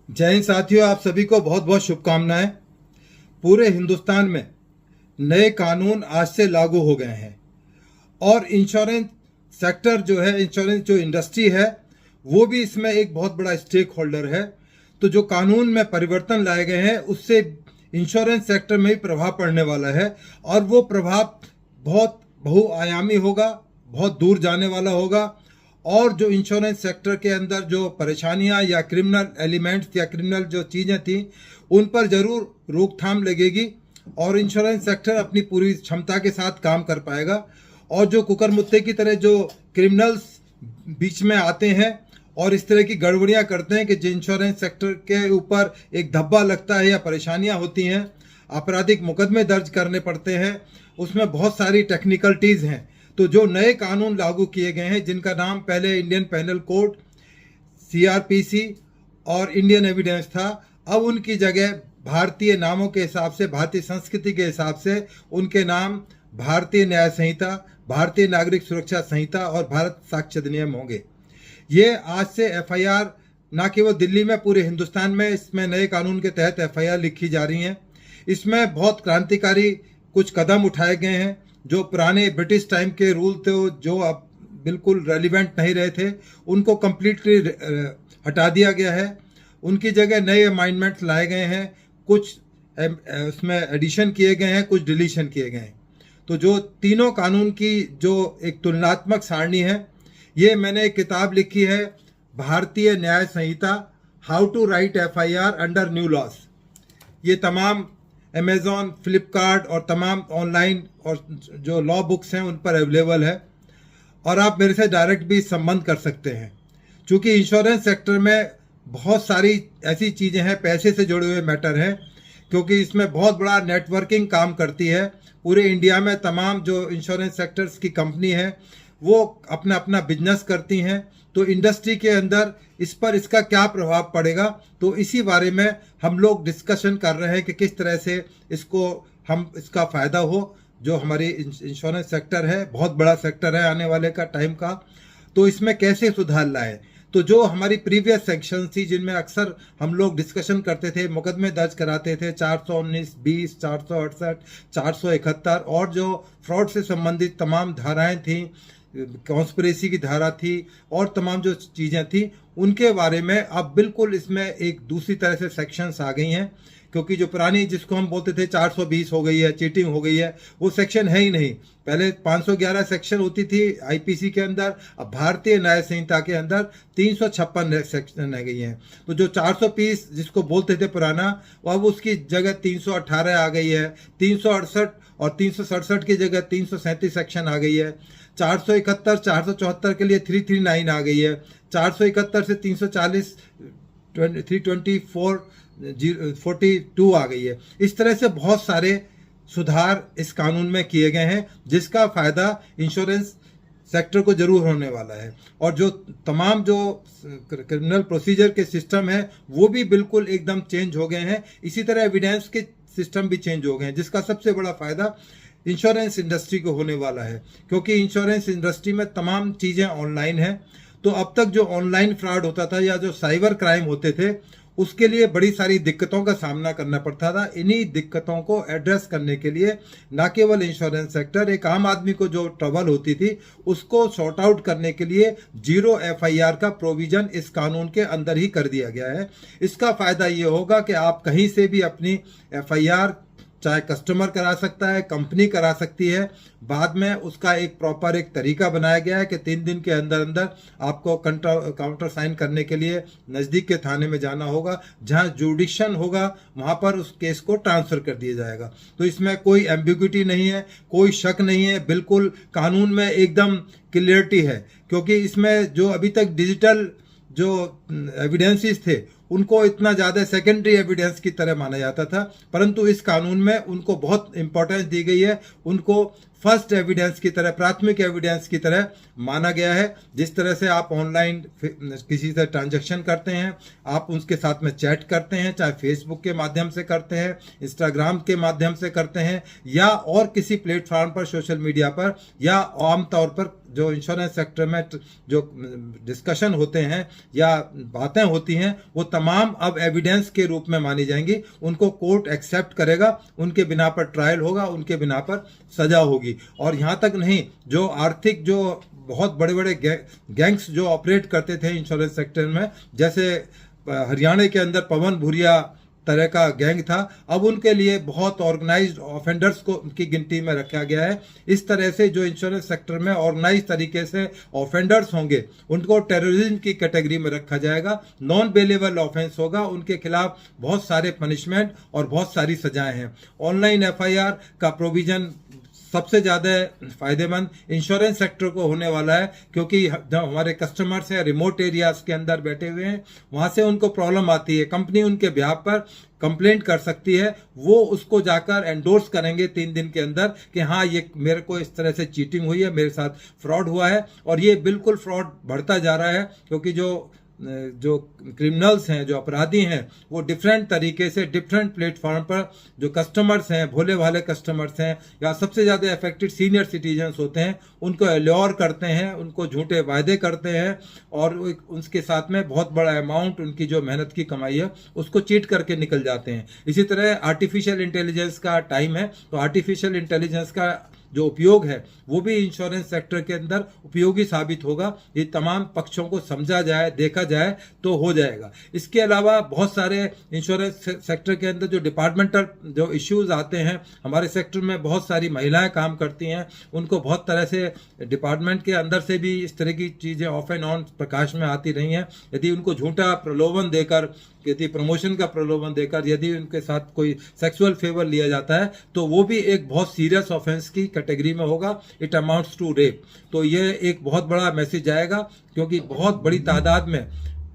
जय हिंद साथियों, आप सभी को बहुत बहुत शुभकामनाएं। पूरे हिंदुस्तान में नए कानून आज से लागू हो गए हैं और इंश्योरेंस सेक्टर जो है, इंश्योरेंस जो इंडस्ट्री है, वो भी इसमें एक बहुत बड़ा स्टेक होल्डर है। तो जो कानून में परिवर्तन लाए गए हैं उससे इंश्योरेंस सेक्टर में ही प्रभाव पड़ने वाला है और वो प्रभाव बहुत बहुआयामी होगा, बहुत दूर जाने वाला होगा। और जो इंश्योरेंस सेक्टर के अंदर जो परेशानियां या क्रिमिनल एलिमेंट्स या क्रिमिनल जो चीज़ें थी उन पर ज़रूर रोकथाम लगेगी और इंश्योरेंस सेक्टर अपनी पूरी क्षमता के साथ काम कर पाएगा। और जो कुकरमुत्ते की तरह जो क्रिमिनल्स बीच में आते हैं और इस तरह की गड़बड़ियां करते हैं कि जो इंश्योरेंस सेक्टर के ऊपर एक धब्बा लगता है या परेशानियां होती हैं, आपराधिक मुकदमे दर्ज करने पड़ते हैं, उसमें बहुत सारी टेक्निकलिटीज़ हैं। तो जो नए कानून लागू किए गए हैं, जिनका नाम पहले इंडियन पेनल कोड CRPC और इंडियन एविडेंस था, अब उनकी जगह भारतीय नामों के हिसाब से, भारतीय संस्कृति के हिसाब से उनके नाम भारतीय न्याय संहिता, भारतीय नागरिक सुरक्षा संहिता और भारत साक्ष्य अधिनियम होंगे। ये आज से FIR न केवल दिल्ली में, पूरे हिंदुस्तान में इसमें नए कानून के तहत FIR लिखी जा रही हैं। इसमें बहुत क्रांतिकारी कुछ कदम उठाए गए हैं। जो पुराने ब्रिटिश टाइम के रूल थे, जो अब बिल्कुल रेलिवेंट नहीं रहे थे, उनको कम्प्लीटली हटा दिया गया है। उनकी जगह नए अमेंडमेंट्स लाए गए हैं, कुछ उसमें एडिशन किए गए हैं, कुछ डिलीशन किए गए हैं। तो जो तीनों कानून की जो एक तुलनात्मक सारणी है, ये मैंने एक किताब लिखी है, Bharatiya Nyaya Sanhita, how to write FIR under new laws. ये तमाम अमेज़ॉन, फ्लिपकार्ट और तमाम ऑनलाइन और जो लॉ बुक्स हैं उन पर अवेलेबल है और आप मेरे से डायरेक्ट भी संबंध कर सकते हैं। क्योंकि इंश्योरेंस सेक्टर में बहुत सारी ऐसी चीज़ें हैं, पैसे से जुड़े हुए मैटर हैं, क्योंकि इसमें बहुत बड़ा नेटवर्किंग काम करती है। पूरे इंडिया में तमाम जो इंश्योरेंस सेक्टर्स की कंपनी है वो अपना अपना बिजनेस करती हैं। तो इंडस्ट्री के अंदर इस पर इसका क्या प्रभाव पड़ेगा, तो इसी बारे में हम लोग डिस्कशन कर रहे हैं कि किस तरह से इसका फ़ायदा हो। जो हमारी इंश्योरेंस सेक्टर है, बहुत बड़ा सेक्टर है आने वाले का टाइम का, तो इसमें कैसे सुधार लाए। तो जो हमारी प्रीवियस सेक्शन थी, जिनमें अक्सर हम लोग डिस्कशन करते थे, मुकदमे दर्ज कराते थे, 419, 20, 468, 471 और जो फ्रॉड से संबंधित तमाम धाराएं थीं, कॉन्स्पिरेसी की धारा थी और तमाम जो चीज़ें थी, उनके बारे में अब बिल्कुल इसमें एक दूसरी तरह से सेक्शंस आ गई हैं। क्योंकि जो पुरानी, जिसको हम बोलते थे 420 हो गई है, चीटिंग हो गई है, वो सेक्शन है ही नहीं। पहले 511 सेक्शन होती थी IPC के अंदर, अब भारतीय न्याय संहिता के अंदर 356 सेक्शन रह गई हैं। तो जो 420 जिसको बोलते थे पुराना, वो अब उसकी जगह 318 आ गई है, 368 और 367 की जगह 337 सेक्शन आ गई है, 471, 474 के लिए 339 आ गई है, 471 से 340 324 42 आ गई है। इस तरह से बहुत सारे सुधार इस कानून में किए गए हैं, जिसका फ़ायदा इंश्योरेंस सेक्टर को जरूर होने वाला है। और जो तमाम जो क्रिमिनल प्रोसीजर के सिस्टम है वो भी बिल्कुल एकदम चेंज हो गए हैं। इसी तरह एविडेंस के सिस्टम भी चेंज हो गए हैं, जिसका सबसे बड़ा फ़ायदा इंश्योरेंस इंडस्ट्री को होने वाला है। क्योंकि इंश्योरेंस इंडस्ट्री में तमाम चीज़ें ऑनलाइन हैं। तो अब तक जो ऑनलाइन फ्रॉड होता था या जो साइबर क्राइम होते थे, उसके लिए बड़ी सारी दिक्कतों का सामना करना पड़ता था। इन्हीं दिक्कतों को एड्रेस करने के लिए न केवल इंश्योरेंस सेक्टर, एक आम आदमी को जो ट्रबल होती थी उसको सॉर्ट आउट करने के लिए 0 FIR का प्रोविजन इस कानून के अंदर ही कर दिया गया है। इसका फ़ायदा ये होगा कि आप कहीं से भी अपनी FIR, चाहे कस्टमर करा सकता है, कंपनी करा सकती है, बाद में उसका एक प्रॉपर एक तरीका बनाया गया है कि 3 दिन के अंदर अंदर आपको काउंटर साइन करने के लिए नज़दीक के थाने में जाना होगा। जहां जुडिक्शन होगा वहां पर उस केस को ट्रांसफ़र कर दिया जाएगा। तो इसमें कोई एम्बिग्विटी नहीं है, कोई शक नहीं है, बिल्कुल कानून में एकदम क्लियरिटी है। क्योंकि इसमें जो अभी तक डिजिटल जो एविडेंसेस थे उनको इतना ज़्यादा सेकेंडरी एविडेंस की तरह माना जाता था, परंतु इस कानून में उनको बहुत इंपॉर्टेंस दी गई है। उनको फर्स्ट एविडेंस की तरह, प्राथमिक एविडेंस की तरह माना गया है। जिस तरह से आप ऑनलाइन किसी से ट्रांजैक्शन करते हैं, आप उसके साथ में चैट करते हैं, चाहे फेसबुक के माध्यम से करते हैं, इंस्टाग्राम के माध्यम से करते हैं, या और किसी प्लेटफॉर्म पर, सोशल मीडिया पर, या आम तौर पर जो इंश्योरेंस सेक्टर में जो डिस्कशन होते हैं या बातें होती हैं वो तमाम अब एविडेंस के रूप में मानी जाएंगी। उनको कोर्ट एक्सेप्ट करेगा, उनके बिना पर ट्रायल होगा, उनके बिना पर सजा होगी। और यहाँ तक नहीं, जो आर्थिक जो बहुत बड़े बड़े गैंग्स जो ऑपरेट करते थे इंश्योरेंस सेक्टर में, जैसे हरियाणा के अंदर पवन भूरिया तरह का गैंग था, अब उनके लिए बहुत ऑर्गेनाइज्ड ऑफेंडर्स को उनकी गिनती में रखा गया है। इस तरह से जो इंश्योरेंस सेक्टर में ऑर्गेनाइज तरीके से ऑफेंडर्स होंगे उनको टेररिज्म की कैटेगरी में रखा जाएगा, नॉन बेलेबल ऑफेंस होगा, उनके खिलाफ बहुत सारे पनिशमेंट और बहुत सारी सजाएं हैं। ऑनलाइन FIR का प्रोविजन सबसे ज़्यादा फायदेमंद इंश्योरेंस सेक्टर को होने वाला है, क्योंकि जब हमारे कस्टमर्स हैं रिमोट एरियाज के अंदर बैठे हुए हैं, वहां से उनको प्रॉब्लम आती है, कंपनी उनके बिहाफ पर कंप्लेंट कर सकती है, वो उसको जाकर एंडोर्स करेंगे 3 दिन के अंदर कि हाँ ये मेरे को इस तरह से चीटिंग हुई है, मेरे साथ फ्रॉड हुआ है। और ये बिल्कुल फ्रॉड बढ़ता जा रहा है, क्योंकि जो क्रिमिनल्स हैं, जो अपराधी हैं, वो डिफरेंट तरीके से डिफरेंट प्लेटफॉर्म पर जो कस्टमर्स हैं, भोले भाले कस्टमर्स हैं या सबसे ज़्यादा अफेक्टेड सीनियर सिटीजन्स होते हैं, उनको एल्योर करते हैं, उनको झूठे वायदे करते हैं और उसके साथ में बहुत बड़ा अमाउंट उनकी जो मेहनत की कमाई है उसको चीट करके निकल जाते हैं। इसी तरह आर्टिफिशियल इंटेलिजेंस का टाइम है, तो आर्टिफिशियल इंटेलिजेंस का जो उपयोग है वो भी इंश्योरेंस सेक्टर के अंदर उपयोगी साबित होगा। ये तमाम पक्षों को समझा जाए, देखा जाए तो हो जाएगा। इसके अलावा बहुत सारे इंश्योरेंस सेक्टर के अंदर जो डिपार्टमेंटल जो इश्यूज आते हैं, हमारे सेक्टर में बहुत सारी महिलाएं काम करती हैं, उनको बहुत तरह से डिपार्टमेंट के अंदर से भी इस तरह की चीज़ें ऑफ एंड ऑन प्रकाश में आती रही हैं। यदि उनको झूठा प्रलोभन देकर, यदि प्रमोशन का प्रलोभन देकर, यदि उनके साथ कोई सेक्सुअल फेवर लिया जाता है तो वो भी एक बहुत सीरियस ऑफेंस की कैटेगरी में होगा, इट अमाउंट्स टू रेप। तो ये एक बहुत बड़ा मैसेज आएगा, क्योंकि बहुत बड़ी तादाद में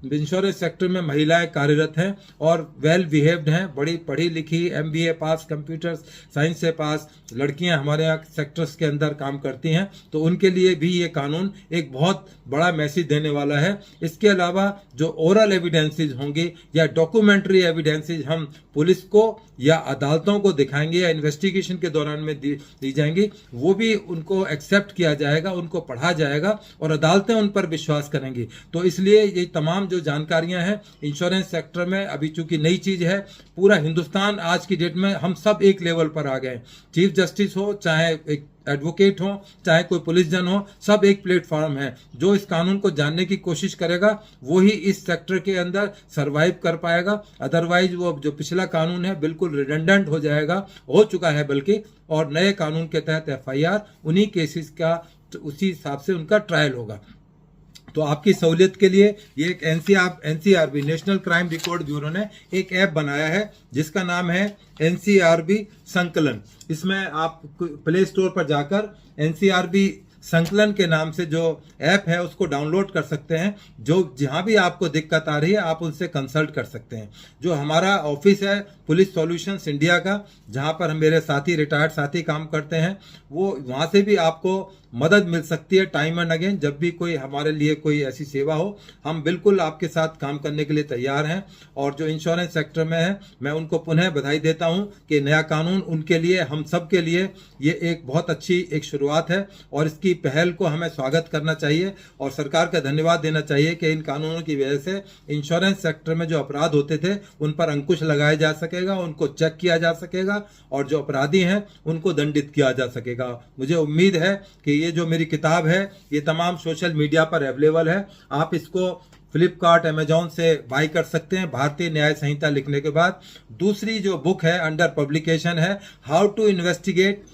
इंश्योरेंस सेक्टर में महिलाएं कार्यरत हैं और वेल बिहेव्ड हैं, बड़ी पढ़ी लिखी, MBA पास, कंप्यूटर साइंस से पास लड़कियां हमारे यहाँ सेक्टर्स के अंदर काम करती हैं। तो उनके लिए भी ये कानून एक बहुत बड़ा मैसेज देने वाला है। इसके अलावा जो ओरल एविडेंसेज होंगे या डॉक्यूमेंट्री एविडेंसेज हम पुलिस को या अदालतों को दिखाएंगे या इन्वेस्टिगेशन के दौरान में दी जाएंगी, वो भी उनको एक्सेप्ट किया जाएगा, उनको पढ़ा जाएगा और अदालतें उन पर विश्वास करेंगी। तो इसलिए ये तमाम जो जानकारियां हैं इंश्योरेंस सेक्टर में, अभी चूंकि नई चीज है, पूरा हिंदुस्तान आज की डेट में हम सब एक लेवल पर आ गए। चीफ जस्टिस हो, चाहे एक एडवोकेट हो, चाहे कोई पुलिस जन हो, सब एक प्लेटफॉर्म है। जो इस कानून को जानने की कोशिश करेगा वो ही इस सेक्टर के अंदर सरवाइव कर पाएगा। अदरवाइज वो जो पिछला कानून है बिल्कुल रिडंडेंट हो जाएगा, हो चुका है बल्कि, और नए कानून के तहत FIR उन्हीं केसेस का उसी हिसाब से उनका ट्रायल होगा। तो आपकी सहूलियत के लिए ये एक NCRB national crime record bureau ने एक ऐप बनाया है जिसका नाम है NCRB संकलन। इसमें आप प्ले स्टोर पर जाकर NCRB संकलन के नाम से जो ऐप है उसको डाउनलोड कर सकते हैं। जो जहां भी आपको दिक्कत आ रही है आप उनसे कंसल्ट कर सकते हैं। जो हमारा ऑफिस है पुलिस सॉल्यूशंस इंडिया का, जहां पर हम मेरे साथी रिटायर्ड साथी काम करते हैं, वो वहां से भी आपको मदद मिल सकती है टाइम एंड अगेन। जब भी कोई हमारे लिए कोई ऐसी सेवा हो, हम बिल्कुल आपके साथ काम करने के लिए तैयार हैं। और जो इंश्योरेंस सेक्टर में है, मैं उनको पुनः बधाई देता हूं कि नया कानून उनके लिए, हम सब के लिए ये एक बहुत अच्छी एक शुरुआत है और इसकी पहल को हमें स्वागत करना चाहिए और सरकार का धन्यवाद देना चाहिए कि इन कानूनों की वजह से इंश्योरेंस सेक्टर में जो अपराध होते थे उन पर अंकुश लगाया जा सकेगा, उनको चेक किया जा सकेगा और जो अपराधी हैं उनको दंडित किया जा सकेगा। मुझे उम्मीद है कि ये जो मेरी किताब है ये तमाम सोशल मीडिया पर अवेलेबल है। आप इसको फ्लिपकार्ट, अमेजॉन से बाई कर सकते हैं भारतीय न्याय संहिता लिखने के बाद। दूसरी जो बुक है अंडर पब्लिकेशन है, how to investigate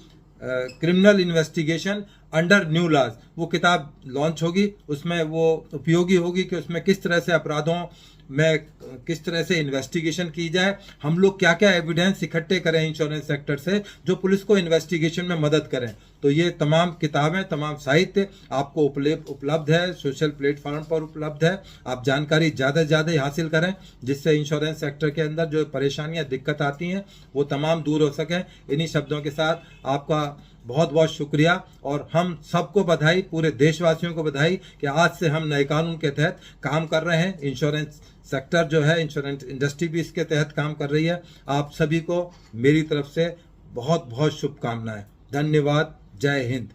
criminal investigation under new laws. वो किताब लॉन्च होगी, उसमें वो उपयोगी होगी कि उसमें किस तरह से अपराधों में किस तरह से इन्वेस्टिगेशन की जाए, हम लोग क्या क्या एविडेंस इकट्ठे करें इंश्योरेंस सेक्टर से जो पुलिस को इन्वेस्टिगेशन में मदद करें। तो ये तमाम किताबें, तमाम साहित्य आपको उपलब्ध है, सोशल प्लेटफॉर्म पर उपलब्ध है। आप जानकारी ज़्यादा से ज़्यादा हासिल करें जिससे इंश्योरेंस सेक्टर के अंदर जो परेशानियां, दिक्कत आती हैं वो तमाम दूर हो सकें। इन्हीं शब्दों के साथ आपका बहुत बहुत शुक्रिया और हम सबको बधाई, पूरे देशवासियों को बधाई कि आज से हम नए कानून के तहत काम कर रहे हैं। इंश्योरेंस सेक्टर जो है, इंश्योरेंस इंडस्ट्री भी इसके तहत काम कर रही है। आप सभी को मेरी तरफ से बहुत बहुत शुभकामनाएं। धन्यवाद। जय हिंद।